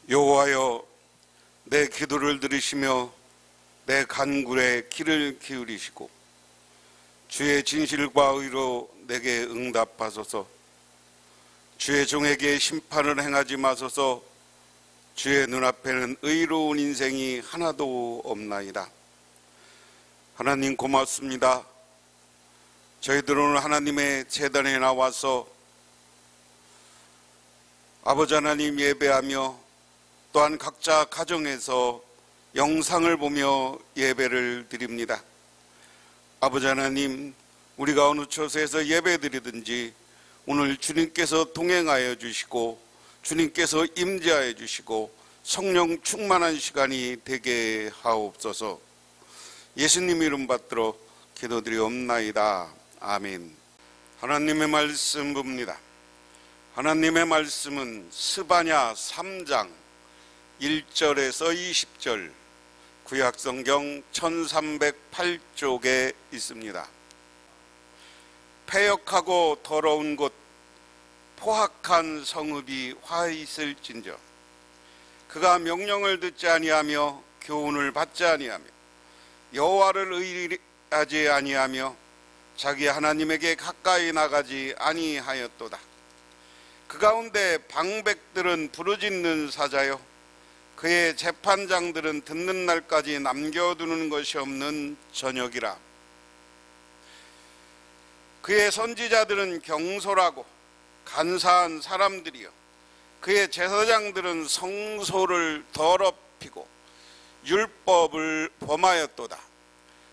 여호와여, 내 기도를 들으시며 내 간굴에 귀를 기울이시고 주의 진실과 의로 내게 응답하소서. 주의 종에게 심판을 행하지 마소서. 주의 눈앞에는 의로운 인생이 하나도 없나이다. 하나님 고맙습니다. 저희들은 오늘 하나님의 제단에 나와서 아버지 하나님 예배하며 또한 각자 가정에서 영상을 보며 예배를 드립니다. 아버지 하나님, 우리가 어느 곳에서 예배 드리든지 오늘 주님께서 동행하여 주시고 주님께서 임재하여 주시고 성령 충만한 시간이 되게 하옵소서. 예수님 이름 받들어 기도드리옵나이다. 아멘. 하나님의 말씀 봅니다. 하나님의 말씀은 스바냐 3장 1절에서 20절 구약성경 1308쪽에 있습니다. 패역하고 더러운 곳 포악한 성읍이 화 있을진저 그가 명령을 듣지 아니하며 교훈을 받지 아니하며 여호와를 의리하지 아니하며 자기 하나님에게 가까이 나가지 아니하였도다. 그 가운데 방백들은 부르짖는 사자요 그의 재판장들은 듣는 날까지 남겨두는 것이 없는 저녁이라. 그의 선지자들은 경솔하고 간사한 사람들이요 그의 제사장들은 성소를 더럽히고 율법을 범하였도다.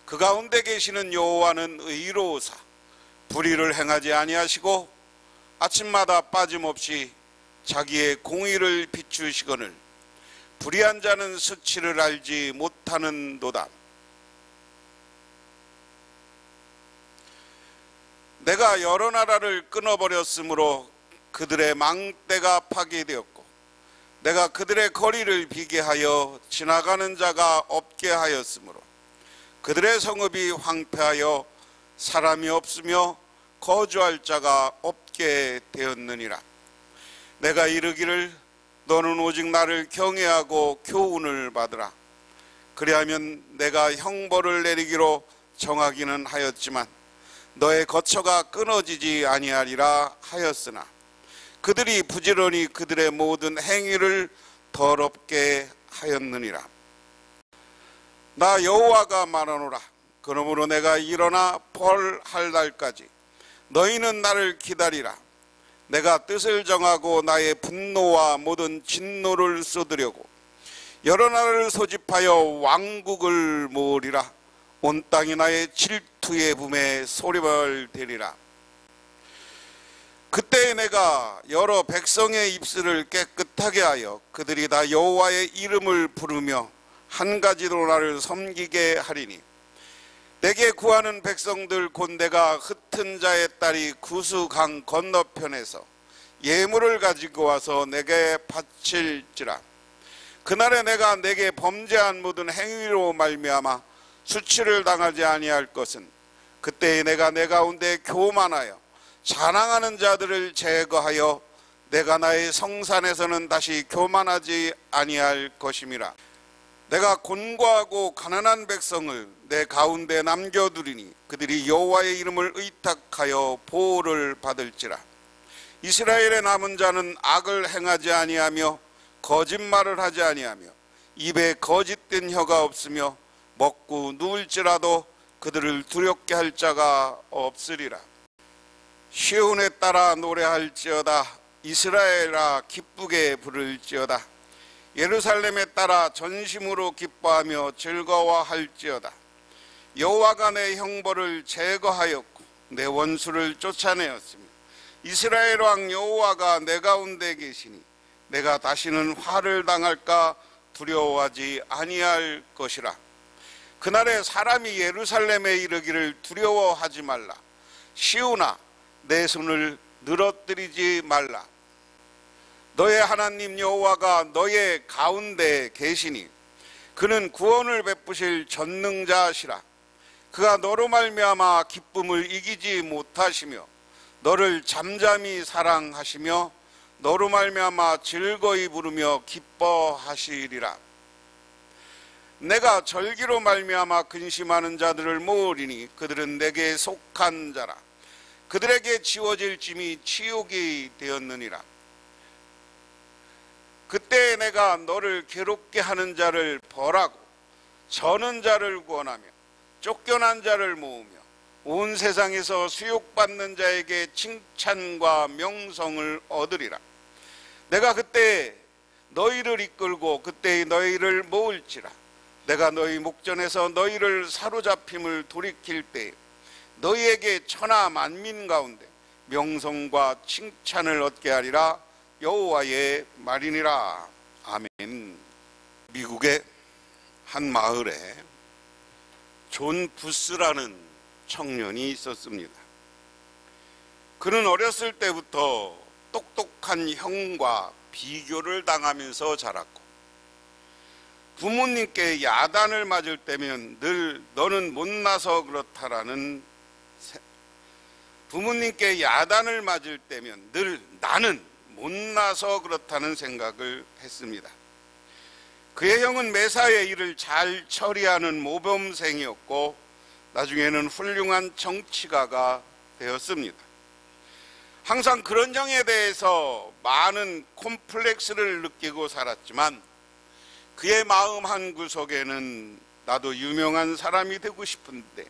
그 가운데 계시는 여호와는 의로우사 불의를 행하지 아니하시고 아침마다 빠짐없이 자기의 공의를 비추시거늘 불의한 자는 수치를 알지 못하는도다. 내가 여러 나라를 끊어버렸으므로 그들의 망대가 파괴되었고 내가 그들의 거리를 비게 하여 지나가는 자가 없게 하였으므로 그들의 성읍이 황폐하여 사람이 없으며 거주할 자가 없게 되었느니라. 내가 이르기를 너는 오직 나를 경외하고 교훈을 받으라. 그리하면 내가 형벌을 내리기로 정하기는 하였지만 너의 거처가 끊어지지 아니하리라 하였으나 그들이 부지런히 그들의 모든 행위를 더럽게 하였느니라. 나 여호와가 말하노라. 그러므로 내가 일어나 벌할 날까지 너희는 나를 기다리라. 내가 뜻을 정하고 나의 분노와 모든 진노를 쏟으려고 여러 나라를 소집하여 왕국을 모으리라. 온 땅이 나의 질투의 붐에 소리를 대리라. 그때 내가 여러 백성의 입술을 깨끗하게 하여 그들이 다 여호와의 이름을 부르며 한 가지로 나를 섬기게 하리니 내게 구하는 백성들 곧 내가 흩은 자의 딸이 구수강 건너편에서 예물을 가지고 와서 내게 바칠지라. 그날에 내가 내게 범죄한 모든 행위로 말미암아 수치를 당하지 아니할 것은 그때에 내가 내 가운데 교만하여 자랑하는 자들을 제거하여 내가 나의 성산에서는 다시 교만하지 아니할 것임이라. 내가 곤고하고 가난한 백성을 내 가운데 남겨두리니 그들이 여호와의 이름을 의탁하여 보호를 받을지라. 이스라엘의 남은 자는 악을 행하지 아니하며 거짓말을 하지 아니하며 입에 거짓된 혀가 없으며 먹고 누울지라도 그들을 두렵게 할 자가 없으리라. 시온에 따라 노래할지어다. 이스라엘아 기쁘게 부를지어다. 예루살렘에 따라 전심으로 기뻐하며 즐거워할지어다. 여호와가 내 형벌을 제거하였고 내 원수를 쫓아내었으며 이스라엘 왕 여호와가 내 가운데 계시니 내가 다시는 화를 당할까 두려워하지 아니할 것이라. 그날에 사람이 예루살렘에 이르기를 두려워하지 말라. 시온아 내 손을 늘어뜨리지 말라. 너의 하나님 여호와가 너의 가운데 계시니 그는 구원을 베푸실 전능자시라. 그가 너로 말미암아 기쁨을 이기지 못하시며 너를 잠잠히 사랑하시며 너로 말미암아 즐거이 부르며 기뻐하시리라. 내가 절기로 말미암아 근심하는 자들을 모으리니 그들은 내게 속한 자라. 그들에게 지워질 짐이 치욕이 되었느니라. 그때 내가 너를 괴롭게 하는 자를 벌하고 저는 자를 구원하며 쫓겨난 자를 모으며 온 세상에서 수욕받는 자에게 칭찬과 명성을 얻으리라. 내가 그때 너희를 이끌고 그때 너희를 모을지라. 내가 너희 목전에서 너희를 사로잡힘을 돌이킬 때 너희에게 천하 만민 가운데 명성과 칭찬을 얻게 하리라. 여호와의 말이니라. 아멘. 미국의 한 마을에 존 부스라는 청년이 있었습니다. 그는 어렸을 때부터 똑똑한 형과 비교를 당하면서 자랐고 부모님께 야단을 맞을 때면 늘 너는 못나서 그렇다라는, 부모님께 야단을 맞을 때면 늘 나는 못나서 그렇다는 생각을 했습니다. 그의 형은 매사의 일을 잘 처리하는 모범생이었고 나중에는 훌륭한 정치가가 되었습니다. 항상 그런 형에 대해서 많은 콤플렉스를 느끼고 살았지만 그의 마음 한구석에는 나도 유명한 사람이 되고 싶은데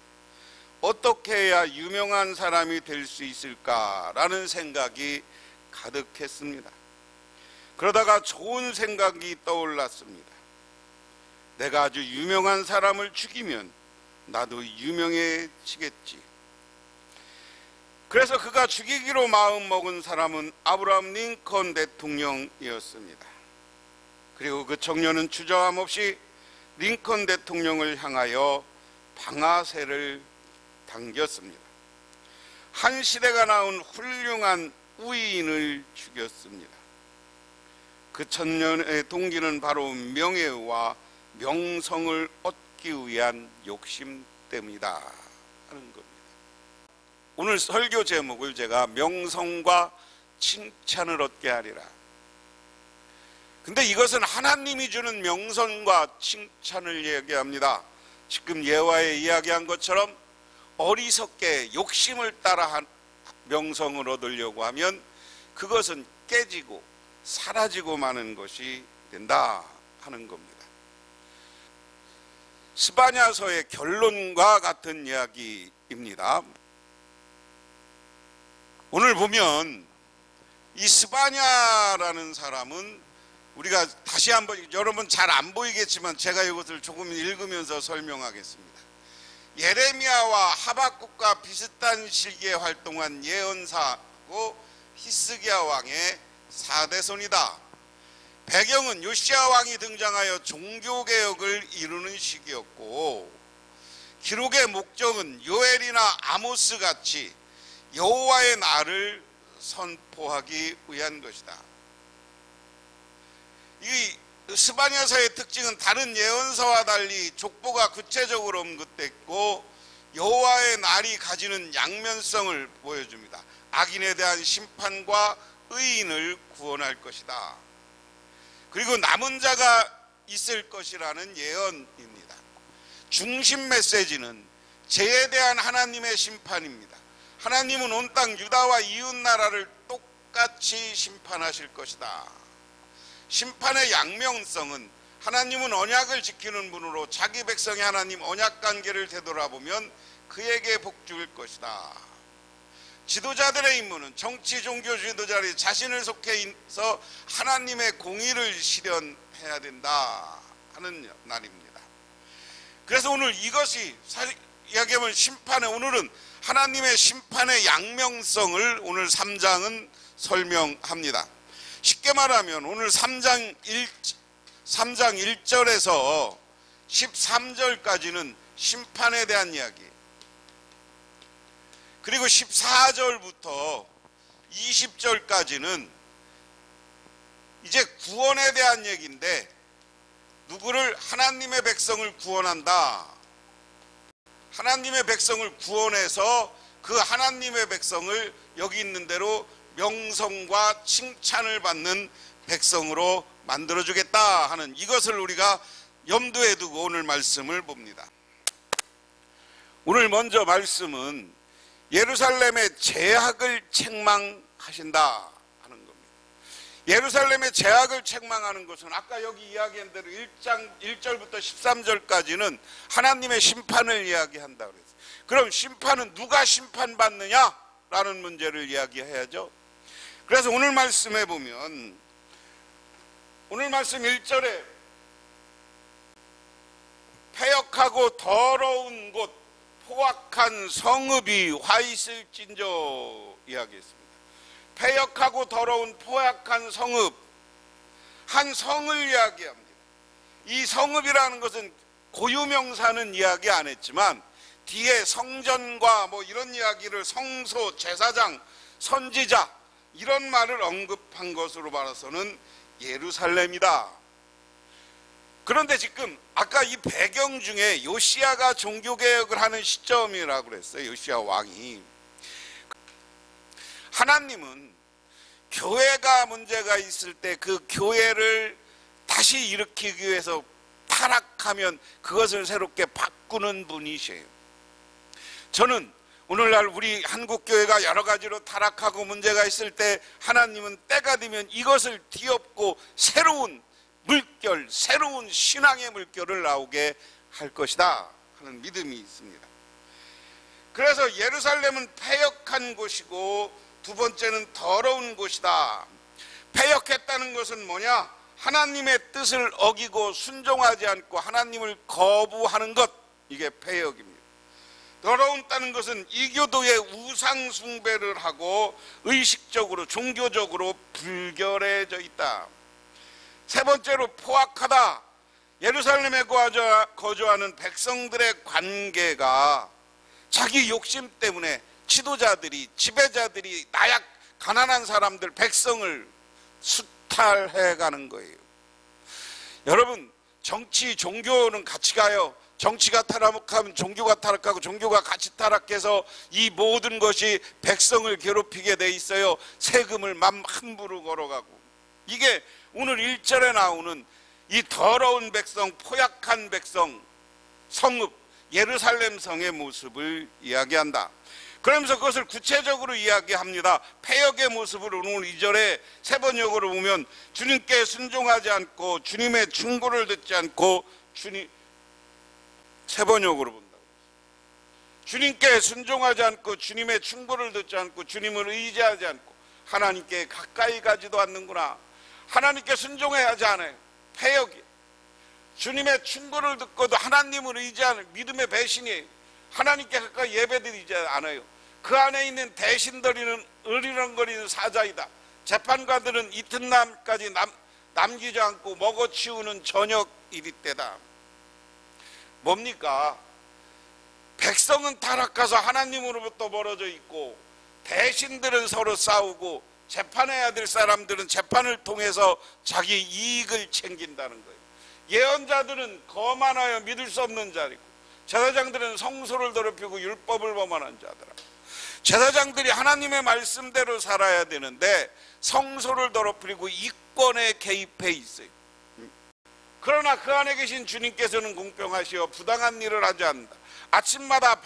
어떻게 해야 유명한 사람이 될 수 있을까라는 생각이 가득했습니다. 그러다가 좋은 생각이 떠올랐습니다. 내가 아주 유명한 사람을 죽이면 나도 유명해지겠지. 그래서 그가 죽이기로 마음먹은 사람은 아브라함 링컨 대통령이었습니다. 그리고 그 청년은 주저함 없이 링컨 대통령을 향하여 방아쇠를 당겼습니다. 한 시대가 낳은 훌륭한 우위인을 죽였습니다. 그 청년의 동기는 바로 명예와 명성을 얻기 위한 욕심 때문이다 하는 겁니다. 오늘 설교 제목을 제가 명성과 칭찬을 얻게 하리라. 근데 이것은 하나님이 주는 명성과 칭찬을 얘기합니다. 지금 예화에 이야기한 것처럼 어리석게 욕심을 따라 명성을 얻으려고 하면 그것은 깨지고 사라지고 마는 것이 된다 하는 겁니다. 스바냐서의 결론과 같은 이야기입니다. 오늘 보면 이 스바냐라는 사람은 우리가 다시 한번, 여러분 잘 안 보이겠지만 제가 이것을 조금 읽으면서 설명하겠습니다. 예레미야와 하박국과 비슷한 시기에 활동한 예언사고 히스기야 왕의 4대손이다. 배경은 요시야 왕이 등장하여 종교개혁을 이루는 시기였고 기록의 목적은 요엘이나 아모스 같이 여호와의 날을 선포하기 위한 것이다. 이 스바냐서의 특징은 다른 예언서와 달리 족보가 구체적으로 언급됐고 여호와의 날이 가지는 양면성을 보여줍니다. 악인에 대한 심판과 의인을 구원할 것이다. 그리고 남은 자가 있을 것이라는 예언입니다. 중심 메시지는 죄에 대한 하나님의 심판입니다. 하나님은 온 땅 유다와 이웃 나라를 똑같이 심판하실 것이다. 심판의 양면성은 하나님은 언약을 지키는 분으로 자기 백성의 하나님 언약 관계를 되돌아보면 그에게 복 줄 것이다. 지도자들의 임무는 정치 종교 지도자들이 자신을 속해서 하나님의 공의를 실현해야 된다 하는 날입니다. 그래서 오늘 이것이 사실 이야기하면 오늘은 하나님의 심판의 양면성을 오늘 3장은 설명합니다. 쉽게 말하면 오늘 3장 1절에서 13절까지는 심판에 대한 이야기, 그리고 14절부터 20절까지는 이제 구원에 대한 얘기인데 누구를? 하나님의 백성을 구원한다. 하나님의 백성을 구원해서 그 하나님의 백성을 여기 있는 대로 명성과 칭찬을 받는 백성으로 만들어주겠다 하는 이것을 우리가 염두에 두고 오늘 말씀을 봅니다. 오늘 먼저 말씀은 예루살렘의 죄악을 책망하신다 하는 겁니다. 예루살렘의 죄악을 책망하는 것은 아까 여기 이야기한 대로 1장 1절부터 13절까지는 하나님의 심판을 이야기한다 그랬어요. 그럼 심판은 누가 심판받느냐라는 문제를 이야기해야죠. 그래서 오늘 말씀에 보면 오늘 말씀 1절에 패역하고 더러운 곳 포악한 성읍이 화 있을진저 이야기했습니다. 패역하고 더러운 포악한 성읍, 한 성을 이야기합니다. 이 성읍이라는 것은 고유명사는 이야기 안 했지만 뒤에 성전과 뭐 이런 이야기를 성소, 제사장, 선지자 이런 말을 언급한 것으로 봐서는 예루살렘이다. 그런데 지금 아까 이 배경 중에 요시야가 종교개혁을 하는 시점이라고 그랬어요. 요시야 왕이. 하나님은 교회가 문제가 있을 때 그 교회를 다시 일으키기 위해서 타락하면 그것을 새롭게 바꾸는 분이세요. 저는 오늘날 우리 한국교회가 여러 가지로 타락하고 문제가 있을 때 하나님은 때가 되면 이것을 뒤엎고 새로운 물결, 새로운 신앙의 물결을 나오게 할 것이다 하는 믿음이 있습니다. 그래서 예루살렘은 패역한 곳이고 두 번째는 더러운 곳이다. 패역했다는 것은 뭐냐? 하나님의 뜻을 어기고 순종하지 않고 하나님을 거부하는 것, 이게 패역입니다. 더러웠다는 것은 이교도의 우상 숭배를 하고 의식적으로 종교적으로 불결해져 있다. 세 번째로 포악하다. 예루살렘에 거주하는 백성들의 관계가 자기 욕심 때문에 지도자들이, 지배자들이 나약 가난한 사람들, 백성을 수탈해가는 거예요. 여러분, 정치, 종교는 같이 가요. 정치가 타락하면 종교가 타락하고 종교가 같이 타락해서 이 모든 것이 백성을 괴롭히게 돼 있어요. 세금을 맘 함부로 걸어가고. 이게 오늘 1절에 나오는 이 더러운 백성, 포약한 백성, 성읍, 예루살렘 성의 모습을 이야기한다. 그러면서 그것을 구체적으로 이야기합니다. 패역의 모습을 오늘 2절에 세 번역으로 보면 주님께 순종하지 않고 주님의 충고를 듣지 않고 세 번역으로 본다고. 주님께 순종하지 않고 주님의 충고를 듣지 않고 주님을 의지하지 않고 하나님께 가까이 가지도 않는구나. 하나님께 순종해야 하지 않아요. 패역이. 주님의 충고를 듣고도 하나님을 의지하는 믿음의 배신이에요. 하나님께 가까이 예배드리지 않아요. 그 안에 있는 대신들이는 으리렁거리는 사자이다. 재판관들은 이튿날까지 남기지 않고 먹어치우는 저녁 이리 때다. 뭡니까? 백성은 타락해서 하나님으로부터 멀어져 있고 대신들은 서로 싸우고 재판해야 될 사람들은 재판을 통해서 자기 이익을 챙긴다는 거예요. 예언자들은 거만하여 믿을 수 없는 자리고 제사장들은 성소를 더럽히고 율법을 범하는 자더라. 제사장들이 하나님의 말씀대로 살아야 되는데 성소를 더럽히고 이권에 개입해 있어요. 그러나 그 안에 계신 주님께서는 공평하시어 부당한 일을 하지 않는다. 아침마다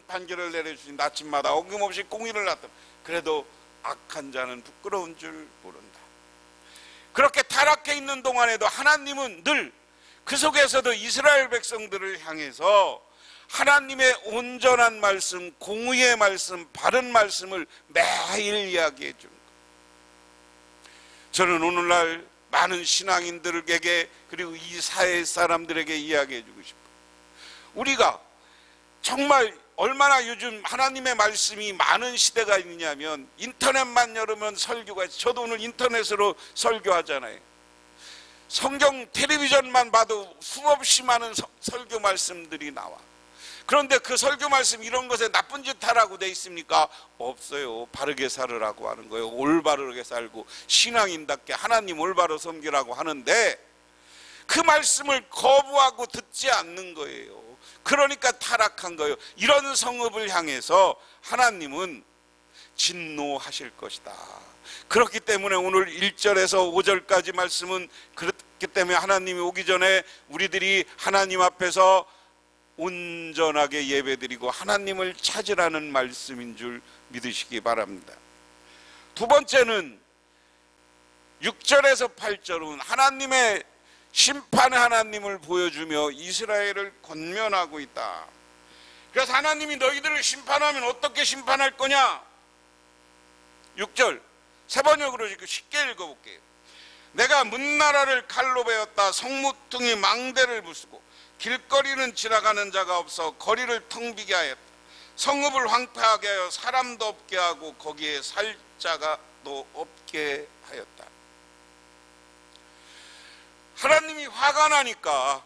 판결을 내려주신다. 아침마다 어김없이 공의를 나타낸다. 그래도 악한 자는 부끄러운 줄 모른다. 그렇게 타락해 있는 동안에도 하나님은 늘 그 속에서도 이스라엘 백성들을 향해서 하나님의 온전한 말씀, 공의의 말씀, 바른 말씀을 매일 이야기해 주는 거예요. 저는 오늘날 많은 신앙인들에게 그리고 이 사회 사람들에게 이야기해 주고 싶어요. 우리가 정말 얼마나 요즘 하나님의 말씀이 많은 시대가 있느냐면 인터넷만 열으면 설교가 있어요. 저도 오늘 인터넷으로 설교하잖아요. 성경 텔레비전만 봐도 수없이 많은 설교 말씀들이 나와. 그런데 그 설교 말씀 이런 것에 나쁜 짓 하라고 돼 있습니까? 없어요. 바르게 살으라고 하는 거예요. 올바르게 살고 신앙인답게 하나님 올바로 섬기라고 하는데 그 말씀을 거부하고 듣지 않는 거예요. 그러니까 타락한 거예요. 이런 성읍을 향해서 하나님은 진노하실 것이다. 그렇기 때문에 오늘 1절에서 5절까지 말씀은 그렇기 때문에 하나님이 오기 전에 우리들이 하나님 앞에서 온전하게 예배드리고 하나님을 찾으라는 말씀인 줄 믿으시기 바랍니다. 두 번째는 6절에서 8절은 하나님의 심판의 하나님을 보여주며 이스라엘을 권면하고 있다. 그래서 하나님이 너희들을 심판하면 어떻게 심판할 거냐? 6절 세 번역으로 쉽게 읽어볼게요. 내가 문나라를 칼로 베었다. 성무퉁이 망대를 부수고 길거리는 지나가는 자가 없어 거리를 텅 비게 하였다. 성읍을 황폐하게 하여 사람도 없게 하고 거기에 살 자가 또 없게 하였다. 하나님이 화가 나니까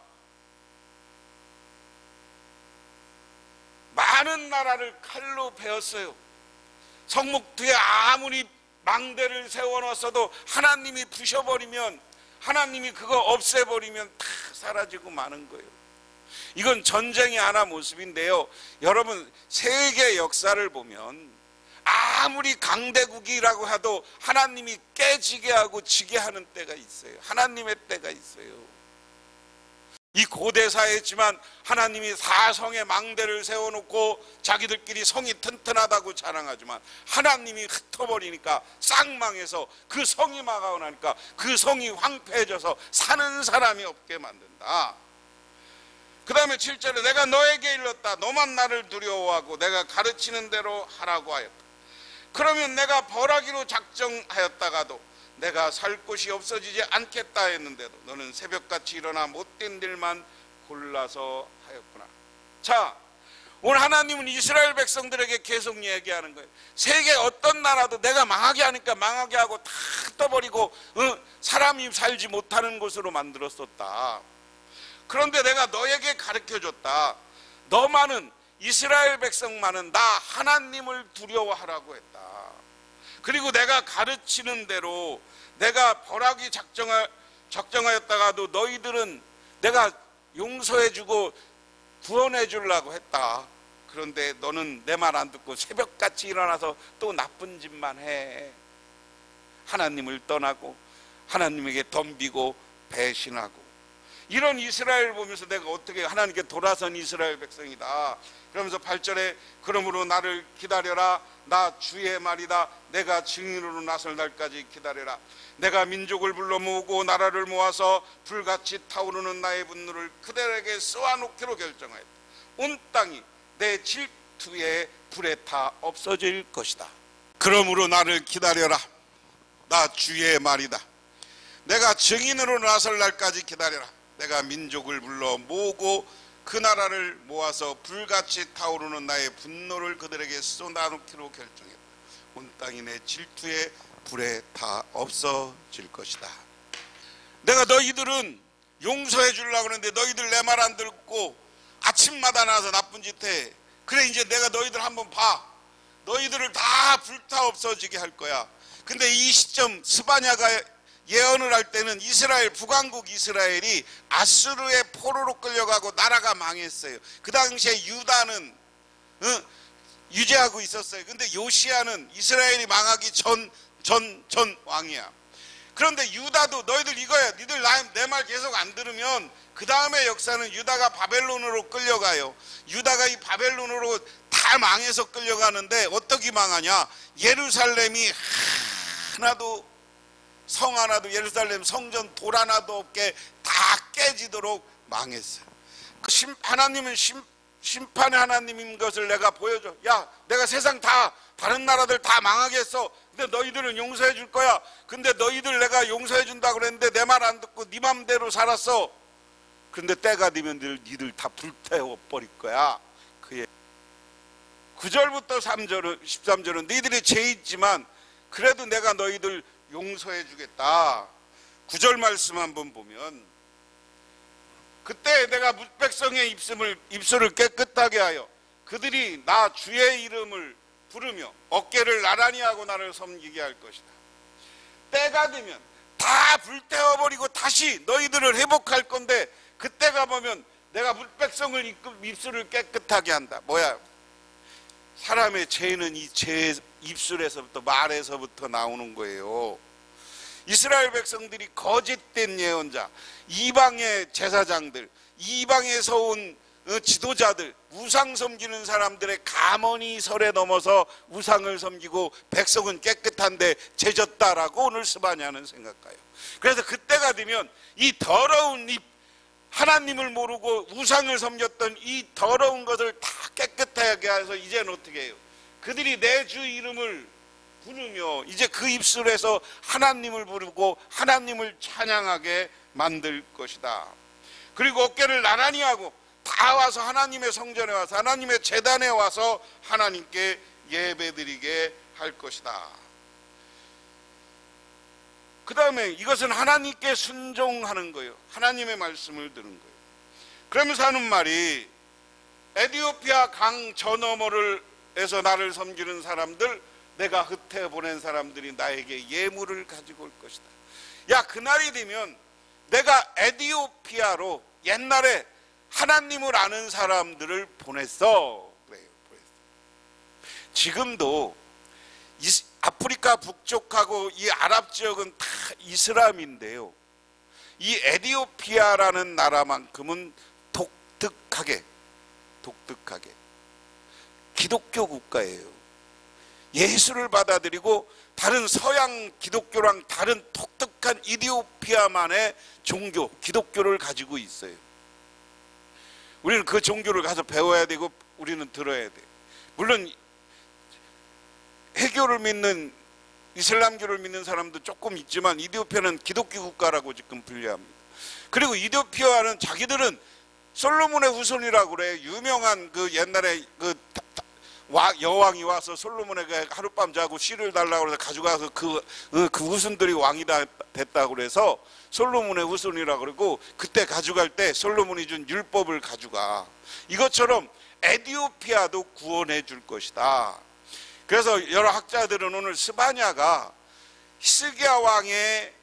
많은 나라를 칼로 베었어요. 성묵 뒤에 아무리 망대를 세워놨어도 하나님이 부셔버리면, 하나님이 그거 없애버리면 다 사라지고 마는 거예요. 이건 전쟁의 하나 모습인데요. 여러분, 세계 역사를 보면 아무리 강대국이라고 해도 하나님이 깨지게 하고 지게 하는 때가 있어요. 하나님의 때가 있어요. 이 고대사회지만 하나님이 사성에 망대를 세워놓고 자기들끼리 성이 튼튼하다고 자랑하지만 하나님이 흩어버리니까 싹 망해서 그 성이 막아오 나니까 그 성이 황폐해져서 사는 사람이 없게 만든다. 그 다음에 7절에 내가 너에게 일렀다. 너만 나를 두려워하고 내가 가르치는 대로 하라고 하였다. 그러면 내가 벌하기로 작정하였다가도 내가 살 곳이 없어지지 않겠다 했는데도 너는 새벽같이 일어나 못된 일만 골라서 하였구나. 자, 오늘 하나님은 이스라엘 백성들에게 계속 얘기하는 거예요. 세계 어떤 나라도 내가 망하게 하니까 망하게 하고 다 떠버리고 사람이 살지 못하는 곳으로 만들었었다. 그런데 내가 너에게 가르쳐줬다. 너만은, 이스라엘 백성만은 나 하나님을 두려워하라고 했다. 그리고 내가 가르치는 대로 내가 벌하기 작정하였다가도 너희들은 내가 용서해주고 구원해주려고 했다. 그런데 너는 내 말 안 듣고 새벽같이 일어나서 또 나쁜 짓만 해. 하나님을 떠나고 하나님에게 덤비고 배신하고. 이런 이스라엘을 보면서 내가 어떻게 하나님께 돌아선 이스라엘 백성이다. 그러면서 8절에 그러므로 나를 기다려라. 나 주의 말이다. 내가 증인으로 나설 날까지 기다려라. 내가 민족을 불러 모으고 나라를 모아서 불같이 타오르는 나의 분노를 그들에게 쏘아놓기로 결정하였다. 온 땅이 내 질투에 불에 타 없어질 것이다. 그러므로 나를 기다려라. 나 주의 말이다. 내가 증인으로 나설 날까지 기다려라. 내가 민족을 불러 모으고 그 나라를 모아서 불같이 타오르는 나의 분노를 그들에게 쏟아놓기로 결정했다. 온 땅이 내 질투에 불에 다 없어질 것이다. 내가 너희들은 용서해 주려고 그러는데 너희들 내 말 안 듣고 아침마다 나와서 나쁜 짓 해. 그래, 이제 내가 너희들 한번 봐. 너희들을 다 불타 없어지게 할 거야. 근데 이 시점 스바냐가 예언을 할 때는 이스라엘, 북왕국 이스라엘이 아수르의 포로로 끌려가고 나라가 망했어요. 그 당시에 유다는 유지하고 있었어요. 근데 요시야는 이스라엘이 망하기 전 왕이야. 그런데 유다도 너희들 이거야. 니들 내 말 계속 안 들으면 그 다음에 역사는 유다가 바벨론으로 끌려가요. 유다가 이 바벨론으로 다 망해서 끌려가는데 어떻게 망하냐? 예루살렘이 하나도, 성 하나도, 예루살렘 성전 돌 하나도 없게 다 깨지도록 망했어요. 하나님은 심판의 하나님인 것을 내가 보여줘. 야, 내가 세상 다른 나라들 다 망하게 했어. 근데 너희들은 용서해 줄 거야. 근데 너희들 내가 용서해 준다 그랬는데 내 말 안 듣고 네 맘대로 살았어. 근데 때가 되면 니들 다 불태워 버릴 거야. 9절부터 13절은 너희들이 죄 있지만 그래도 내가 너희들 용서해 주겠다. 9절 말씀 한번 보면 그때 내가 백성의 입술을 깨끗하게 하여 그들이 나 주의 이름을 부르며 어깨를 나란히 하고 나를 섬기게 할 것이다. 때가 되면 다 불태워버리고 다시 너희들을 회복할 건데 그때가 보면 내가 백성을 입술을 깨끗하게 한다. 뭐야? 사람의 죄는 이 죄 입술에서부터, 말에서부터 나오는 거예요. 이스라엘 백성들이 거짓된 예언자, 이방의 제사장들, 이방에서 온 지도자들, 우상 섬기는 사람들의 가문이 설에 넘어서 우상을 섬기고 백성은 깨끗한데 죄졌다라고 오늘 스바냐는 생각해요. 그래서 그때가 되면 이 더러운 입, 하나님을 모르고 우상을 섬겼던 이 더러운 것을 다 깨끗하게 해서 이제는 어떻게 해요? 그들이 내 주 이름을 부르며 이제 그 입술에서 하나님을 부르고 하나님을 찬양하게 만들 것이다. 그리고 어깨를 나란히 하고 다 와서 하나님의 성전에 와서 하나님의 제단에 와서 하나님께 예배드리게 할 것이다. 그 다음에 이것은 하나님께 순종하는 거예요. 하나님의 말씀을 들은 거예요. 그러면서 하는 말이 에티오피아 강 저 너머를 에서 나를 섬기는 사람들, 내가 흩어 보낸 사람들이 나에게 예물을 가지고 올 것이다. 야, 그날이 되면 내가 에티오피아로 옛날에 하나님을 아는 사람들을 보냈어. 그래요. 지금도 아프리카 북쪽하고 이 아랍 지역은 다 이슬람인데요. 이 에티오피아라는 나라만큼은 독특하게 기독교 국가예요. 예수를 받아들이고 다른 서양 기독교랑 다른 독특한 이디오피아만의 종교, 기독교를 가지고 있어요. 우리는 그 종교를 가서 배워야 되고 우리는 들어야 돼. 물론 해교를 믿는, 이슬람교를 믿는 사람도 조금 있지만 이디오피아는 기독교 국가라고 지금 분류합니다. 그리고 이디오피아는 자기들은 솔로몬의 후손이라고 그래. 유명한 그 옛날에 그 여왕이 와서 솔로몬에게 하룻밤 자고 씨를 달라고 해서 가져가서 그 후손들이 왕이 됐다고 그래서 솔로몬의 후손이라고 그러고, 그때 가져갈 때 솔로몬이 준 율법을 가져가. 이것처럼 에티오피아도 구원해 줄 것이다. 그래서 여러 학자들은 오늘 스바냐가 히스기야 왕의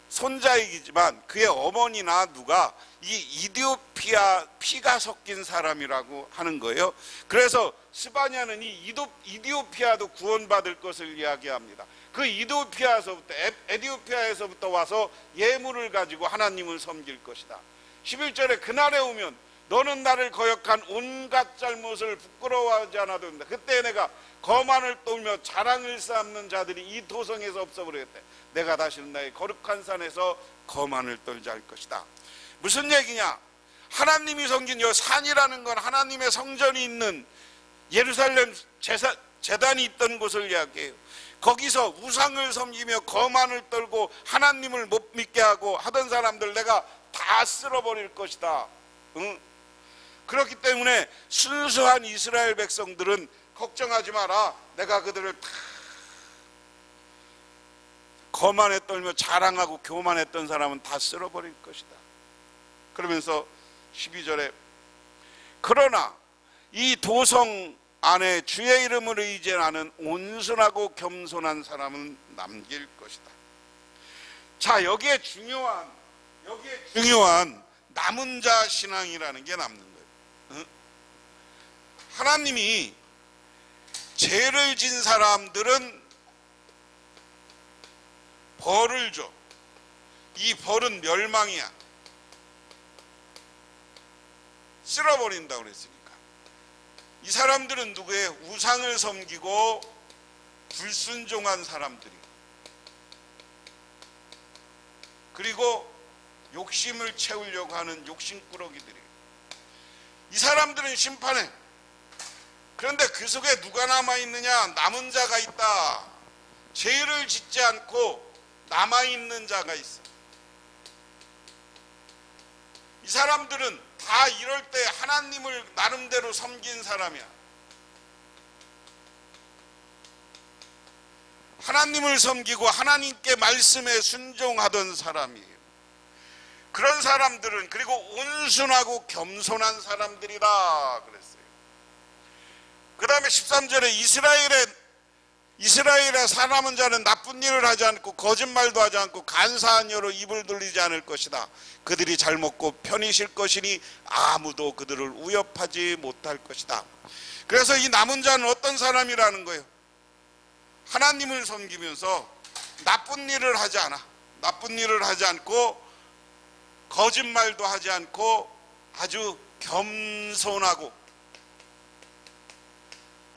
손자이지만 그의 어머니나 누가 이 이디오피아 피가 섞인 사람이라고 하는 거예요. 그래서 스바냐는 이 이디오피아도 구원받을 것을 이야기합니다. 그 에티오피아에서부터 와서 예물을 가지고 하나님을 섬길 것이다. 11절에 그날에 오면 너는 나를 거역한 온갖 잘못을 부끄러워하지 않아도 된다. 그때 내가 거만을 떨며 자랑을 쌓는 자들이 이 도성에서 없어버리겠다. 내가 다시는 나의 거룩한 산에서 거만을 떨지 않을 것이다. 무슨 얘기냐? 하나님이 섬긴 이 산이라는 건 하나님의 성전이 있는 예루살렘 제단이 있던 곳을 이야기해요. 거기서 우상을 섬기며 거만을 떨고 하나님을 못 믿게 하고 하던 사람들 내가 다 쓸어버릴 것이다. 응? 그렇기 때문에 순수한 이스라엘 백성들은 걱정하지 마라. 내가 그들을 다 거만에 떨며 자랑하고 교만했던 사람은 다 쓸어버릴 것이다. 그러면서 12절에 그러나 이 도성 안에 주의 이름을 의지하는 온순하고 겸손한 사람은 남길 것이다. 자, 여기에 중요한 남은 자 신앙이라는 게 남는 거예요. 하나님이 죄를 진 사람들은 벌을 줘. 이 벌은 멸망이야. 쓸어버린다고 그랬으니까. 이 사람들은 누구예요? 우상을 섬기고 불순종한 사람들이, 그리고 욕심을 채우려고 하는 욕심꾸러기들이, 이 사람들은 심판해. 그런데 그 속에 누가 남아있느냐? 남은 자가 있다. 죄를 짓지 않고 남아있는 자가 있어. 이 사람들은 다 이럴 때 하나님을 나름대로 섬긴 사람이야. 하나님을 섬기고 하나님께 말씀에 순종하던 사람이에요. 그런 사람들은, 그리고 온순하고 겸손한 사람들이다 그랬어요. 그 다음에 13절에 이스라엘의 사람은 자는 나쁜 일을 하지 않고 거짓말도 하지 않고 간사한 여로 입을 돌리지 않을 것이다. 그들이 잘 먹고 편히 쉴 것이니 아무도 그들을 위협하지 못할 것이다. 그래서 이 남은 자는 어떤 사람이라는 거예요? 하나님을 섬기면서 나쁜 일을 하지 않아. 나쁜 일을 하지 않고 거짓말도 하지 않고 아주 겸손하고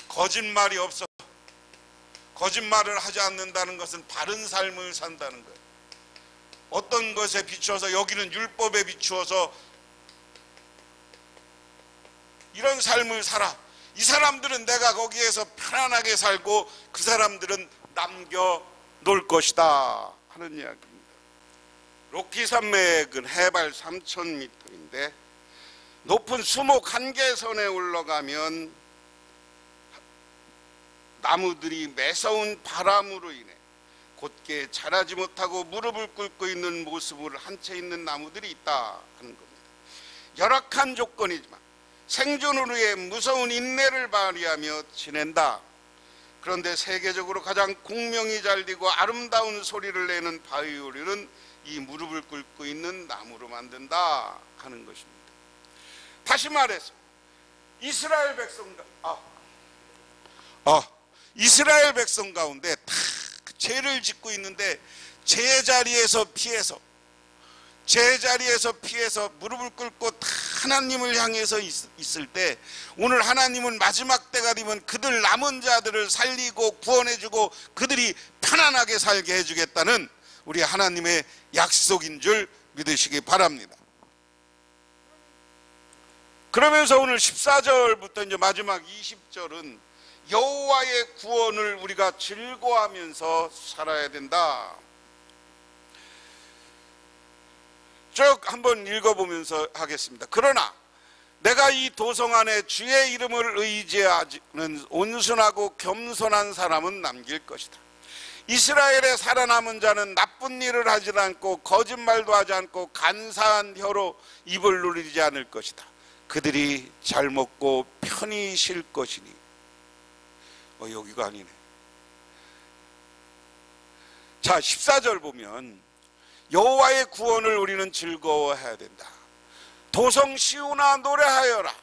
거짓말이 없어. 거짓말을 하지 않는다는 것은 바른 삶을 산다는 거예요. 어떤 것에 비추어서, 여기는 율법에 비추어서 이런 삶을 살아. 이 사람들은 내가 거기에서 편안하게 살고 그 사람들은 남겨놓을 것이다 하는 이야기입니다. 로키 산맥은 해발 3,000m인데 높은 수목 한계선에 올라가면 나무들이 매서운 바람으로 인해 곧게 자라지 못하고 무릎을 꿇고 있는 모습을 한 채 있는 나무들이 있다 하는 겁니다. 열악한 조건이지만 생존을 위해 무서운 인내를 발휘하며 지낸다. 그런데 세계적으로 가장 공명이 잘 되고 아름다운 소리를 내는 바이올린은 이 무릎을 꿇고 있는 나무로 만든다 하는 것입니다. 다시 말해서 이스라엘 백성 가운데 다 죄를 짓고 있는데 제자리에서 피해서 무릎을 꿇고 다 하나님을 향해서 있을 때, 오늘 하나님은 마지막 때가 되면 그들 남은 자들을 살리고 구원해주고 그들이 편안하게 살게 해주겠다는 우리 하나님의 약속인 줄 믿으시기 바랍니다. 그러면서 오늘 14절부터 이제 마지막 20절은 여호와의 구원을 우리가 즐거워하면서 살아야 된다. 쭉 한번 읽어보면서 하겠습니다. 그러나 내가 이 도성 안에 주의 이름을 의지하는 온순하고 겸손한 사람은 남길 것이다. 이스라엘의 살아남은 자는 나쁜 일을 하지 않고 거짓말도 하지 않고 간사한 혀로 입을 누리지 않을 것이다. 그들이 잘 먹고 편히 쉴 것이니. 여기가 아니네. 자, 14절 보면 여호와의 구원을 우리는 즐거워해야 된다. 도성 시온아 노래하여라.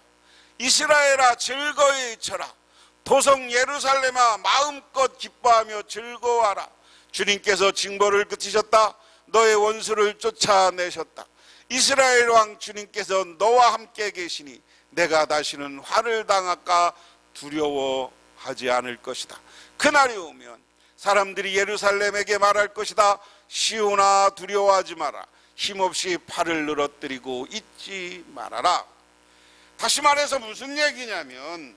이스라엘아 즐거이 쳐라. 도성 예루살렘아 마음껏 기뻐하며 즐거워하라. 주님께서 징벌을 그치셨다. 너의 원수를 쫓아내셨다. 이스라엘 왕 주님께서 너와 함께 계시니 내가 다시는 화를 당할까 두려워하지 않을 것이다. 그날이 오면 사람들이 예루살렘에게 말할 것이다. 시온아 두려워하지 마라. 힘없이 팔을 늘어뜨리고 잊지 말아라. 다시 말해서 무슨 얘기냐면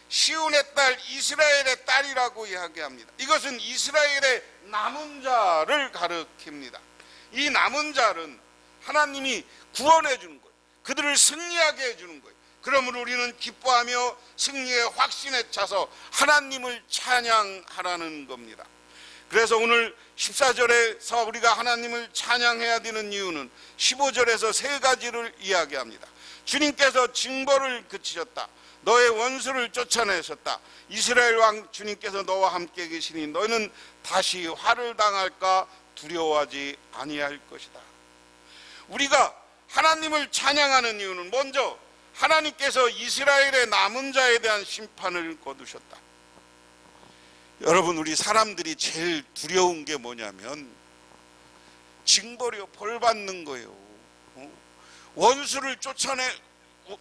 시온의 딸, 이스라엘의 딸이라고 이야기합니다. 이것은 이스라엘의 남은 자를 가리킵니다. 이 남은 자는 하나님이 구원해 주는 거예요. 그들을 승리하게 해주는 거예요. 그러므로 우리는 기뻐하며 승리의 확신에 차서 하나님을 찬양하라는 겁니다. 그래서 오늘 14절에서 우리가 하나님을 찬양해야 되는 이유는 15절에서 세 가지를 이야기합니다. 주님께서 징벌을 그치셨다. 너의 원수를 쫓아내셨다. 이스라엘 왕 주님께서 너와 함께 계시니 너희는 다시 화를 당할까 두려워하지 아니할 것이다. 우리가 하나님을 찬양하는 이유는 먼저 하나님께서 이스라엘의 남은 자에 대한 심판을 거두셨다. 여러분, 우리 사람들이 제일 두려운 게 뭐냐면 징벌이요, 벌 받는 거예요. 원수를 쫓아내,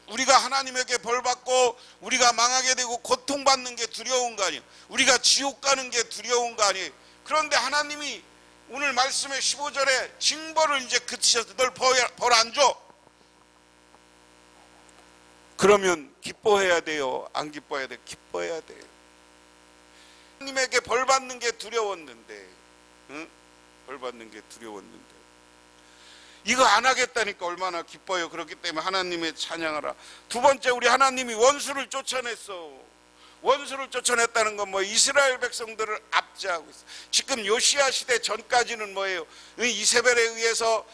우리가 하나님에게 벌 받고 우리가 망하게 되고 고통받는 게 두려운 거 아니에요. 우리가 지옥 가는 게 두려운 거 아니에요. 그런데 하나님이 오늘 말씀의 15절에 징벌을 이제 그치셔서 널 벌 안 줘. 그러면 기뻐해야 돼요? 안 기뻐해야 돼요? 기뻐해야 돼요. 하나님에게 벌 받는 게 두려웠는데, 벌 받는 게 두려웠는데 이거 안 하겠다니까 얼마나 기뻐요. 그렇기 때문에 하나님의 찬양하라. 두 번째, 우리 하나님이 원수를 쫓아냈어. 원수를 쫓아냈다는 건 뭐 이스라엘 백성들을 압제하고 있어. 지금 요시야 시대 전까지는 뭐예요? 이세벨에 의해서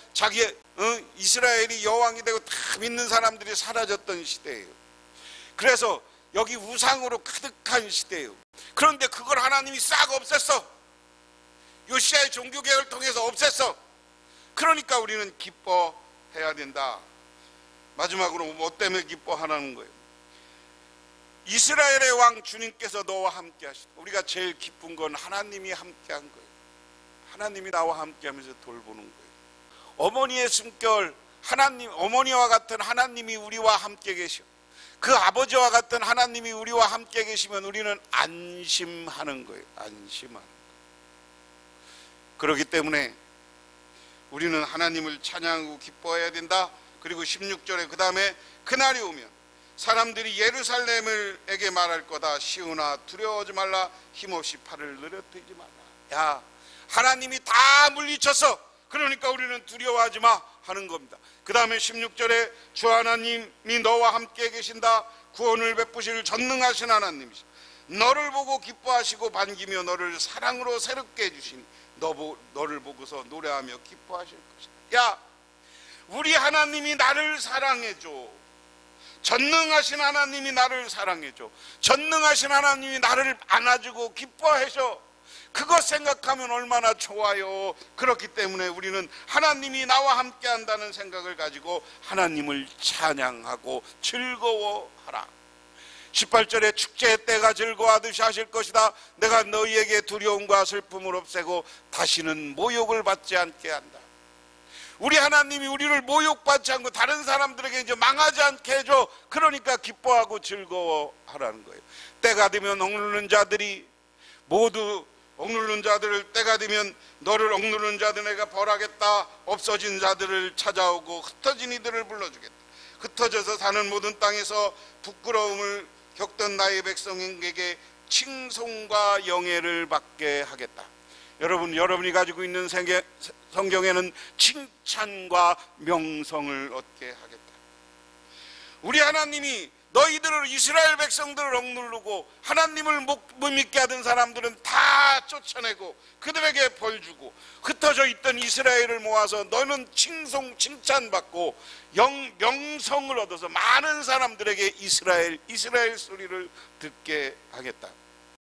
이스라엘이 여왕이 되고 다 믿는 사람들이 사라졌던 시대예요. 그래서 여기 우상으로 가득한 시대예요. 그런데 그걸 하나님이 싹 없앴어. 요시야의 종교개혁을 통해서 없앴어. 그러니까 우리는 기뻐해야 된다. 마지막으로 뭐 때문에 기뻐하라는 거예요? 이스라엘의 왕 주님께서 너와 함께 하시다. 우리가 제일 기쁜 건 하나님이 함께 한 거예요. 하나님이 나와 함께 하면서 돌보는 거예요. 어머니의 숨결, 하나님, 어머니와 같은 하나님이 우리와 함께 계셔. 그 아버지와 같은 하나님이 우리와 함께 계시면 우리는 안심하는 거예요. 안심하는 거예요. 그렇기 때문에 우리는 하나님을 찬양하고 기뻐해야 된다. 그리고 16절에 그 다음에 그날이 오면 사람들이 예루살렘에게 말할 거다. 시온아 두려워하지 말라. 힘없이 팔을 늘어뜨리지 말라. 야, 하나님이 다 물리쳤어. 그러니까 우리는 두려워하지 마 하는 겁니다. 그 다음에 16절에 주 하나님이 너와 함께 계신다. 구원을 베푸실 전능하신 하나님이시다. 너를 보고 기뻐하시고 반기며 너를 사랑으로 새롭게 해주시니 너를 보고서 노래하며 기뻐하실 것이다. 야, 우리 하나님이 나를 사랑해줘. 전능하신 하나님이 나를 사랑해줘. 전능하신 하나님이 나를 안아주고 기뻐해줘. 그것 생각하면 얼마나 좋아요. 그렇기 때문에 우리는 하나님이 나와 함께 한다는 생각을 가지고 하나님을 찬양하고 즐거워하라. 18절에 축제의 때가 즐거워하듯이 하실 것이다. 내가 너희에게 두려움과 슬픔을 없애고 다시는 모욕을 받지 않게 한다. 우리 하나님이 우리를 모욕받지 않고 다른 사람들에게 이제 망하지 않게 해줘. 그러니까 기뻐하고 즐거워하라는 거예요. 때가 되면 억누르는 자들이 모두 억누르는 자들을 때가 되면 너를 억누르는 자들 내가 벌하겠다. 없어진 자들을 찾아오고 흩어진 이들을 불러주겠다. 흩어져서 사는 모든 땅에서 부끄러움을 겪던 나의 백성에게 칭송과 영예를 받게 하겠다. 여러분이 가지고 있는 성경에는 칭찬과 명성을 얻게 하겠다. 우리 하나님이 너희들을 이스라엘 백성들을 억누르고 하나님을 못 믿게 하던 사람들은 다 쫓아내고 그들에게 벌 주고 흩어져 있던 이스라엘을 모아서 너는 칭찬받고 명성을 얻어서 많은 사람들에게 이스라엘 소리를 듣게 하겠다.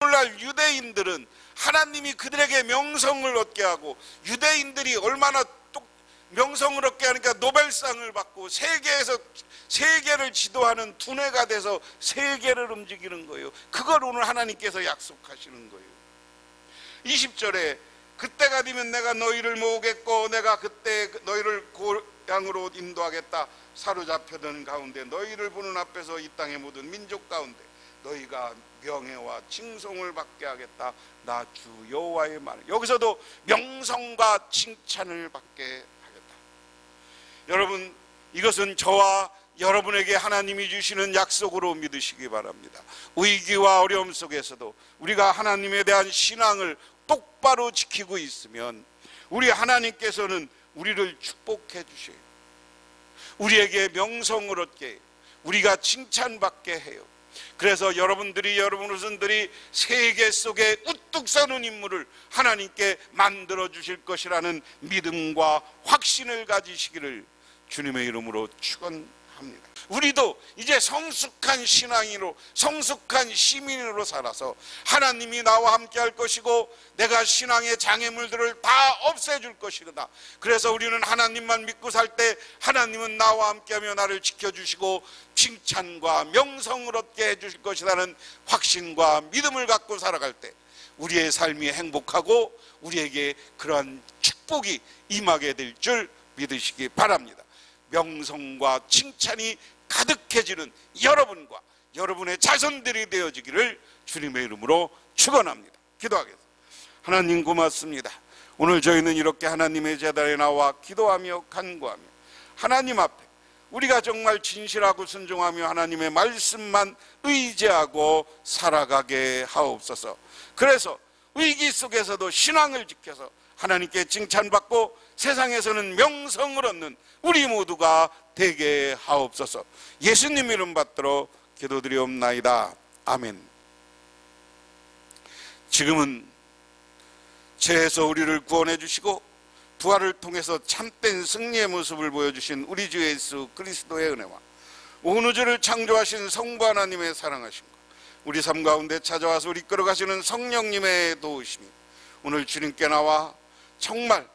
오늘날 유대인들은 하나님이 그들에게 명성을 얻게 하고 유대인들이 얼마나 명성을 얻게 하니까 노벨상을 받고 세계를 지도하는 두뇌가 돼서 세계를 움직이는 거예요. 그걸 오늘 하나님께서 약속하시는 거예요. 20절에 그때가 되면 내가 너희를 모으겠고 내가 그때 너희를 고향으로 인도하겠다. 사로잡혀든 가운데 너희를 보는 앞에서 이 땅의 모든 민족 가운데 너희가 명예와 칭송을 받게 하겠다. 나 주 여호와의 말. 여기서도 명성과 칭찬을 받게 하겠다. 여러분, 이것은 저와 여러분에게 하나님이 주시는 약속으로 믿으시기 바랍니다. 위기와 어려움 속에서도 우리가 하나님에 대한 신앙을 똑바로 지키고 있으면 우리 하나님께서는 우리를 축복해 주셔요. 우리에게 명성을 얻게 해요. 우리가 칭찬받게 해요. 그래서 여러분들이 세계 속에 우뚝 서는 인물을 하나님께 만들어 주실 것이라는 믿음과 확신을 가지시기를 주님의 이름으로 축원합니다. 우리도 이제 성숙한 신앙인으로 성숙한 시민으로 살아서 하나님이 나와 함께 할 것이고 내가 신앙의 장애물들을 다 없애줄 것이다. 그래서 우리는 하나님만 믿고 살 때 하나님은 나와 함께하며 나를 지켜주시고 칭찬과 명성을 얻게 해주실 것이라는 확신과 믿음을 갖고 살아갈 때 우리의 삶이 행복하고 우리에게 그러한 축복이 임하게 될 줄 믿으시기 바랍니다. 명성과 칭찬이 가득해지는 여러분과 여러분의 자손들이 되어지기를 주님의 이름으로 축원합니다. 기도하겠습니다. 하나님 고맙습니다. 오늘 저희는 이렇게 하나님의 제단에 나와 기도하며 간구하며 하나님 앞에 우리가 정말 진실하고 순종하며 하나님의 말씀만 의지하고 살아가게 하옵소서. 그래서 위기 속에서도 신앙을 지켜서 하나님께 칭찬받고 세상에서는 명성을 얻는 우리 모두가 되게 하옵소서. 예수님 이름 받들어 기도드리옵나이다. 아멘. 지금은 죄에서 우리를 구원해 주시고 부활을 통해서 참된 승리의 모습을 보여주신 우리 주 예수 그리스도의 은혜와 온 우주를 창조하신 성부 하나님의 사랑하심과 우리 삶 가운데 찾아와서 우리 이끌어가시는 성령님의 도우심이 오늘 주님께 나와 정말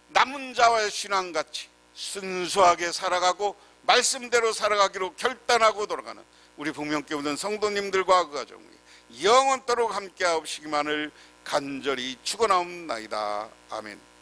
남은 자와의 신앙같이 순수하게 살아가고 말씀대로 살아가기로 결단하고 돌아가는 우리 북명교회 모든 성도님들과 그 가정이 영원토록 함께하시기만을 간절히 축원하옵나이다. 아멘.